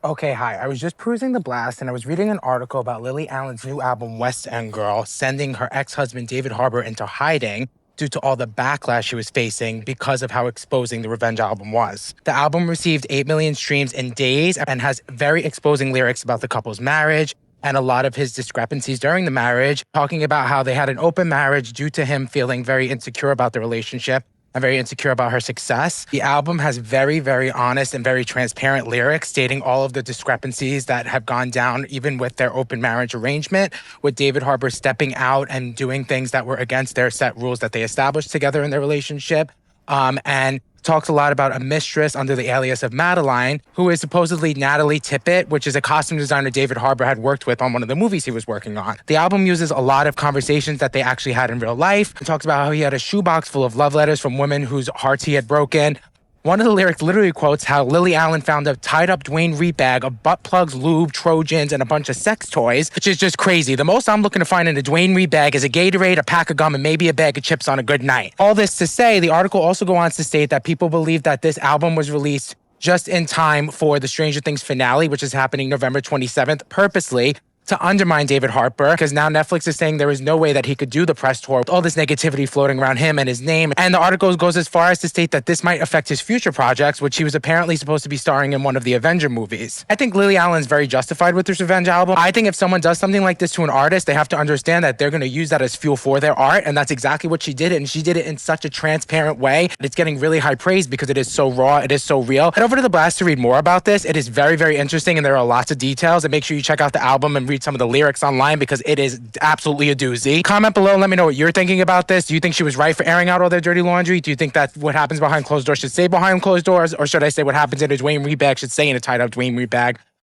Okay, hi. I was just perusing the blast and I was reading an article about Lily Allen's new album, West End Girl, sending her ex-husband David Harbour into hiding due to all the backlash she was facing because of how exposing the Revenge album was. The album received 8 million streams in days and has very exposing lyrics about the couple's marriage and a lot of his discrepancies during the marriage, talking about how they had an open marriage due to him feeling very insecure about the relationship. I'm very insecure about her success. The album has very, very honest and very transparent lyrics stating all of the discrepancies that have gone down even with their open marriage arrangement, with David Harbour stepping out and doing things that were against their set rules that they established together in their relationship. And talks a lot about a mistress under the alias of Madeline, who is supposedly Natalie Tippett, which is a costume designer David Harbour had worked with on one of the movies he was working on. The album uses a lot of conversations that they actually had in real life. It talks about how he had a shoebox full of love letters from women whose hearts he had broken. One of the lyrics literally quotes how Lily Allen found a tied-up Dwayne Reed bag of butt plugs, lube, Trojans, and a bunch of sex toys, which is just crazy. The most I'm looking to find in a Dwayne Reed bag is a Gatorade, a pack of gum, and maybe a bag of chips on a good night. All this to say, the article also goes on to state that people believe that this album was released just in time for the Stranger Things finale, which is happening November 27th, purposely to undermine David Harbour, because now Netflix is saying there is no way that he could do the press tour with all this negativity floating around him and his name. And the article goes as far as to state that this might affect his future projects, which he was apparently supposed to be starring in one of the Avenger movies. I think Lily Allen's very justified with this Revenge album. I think if someone does something like this to an artist, they have to understand that they're going to use that as fuel for their art, and that's exactly what she did. And she did it in such a transparent way. It's getting really high praise because it is so raw, it is so real. Head over to the blast to read more about this. It is very, very interesting, and there are lots of details. And make sure you check out the album and read some of the lyrics online because it is absolutely a doozy. Comment below and let me know what you're thinking about this. Do you think she was right for airing out all their dirty laundry? Do you think that what happens behind closed doors should stay behind closed doors? Or should I say what happens in a Dwayne Reed bag should stay in a tied up Dwayne Reed bag?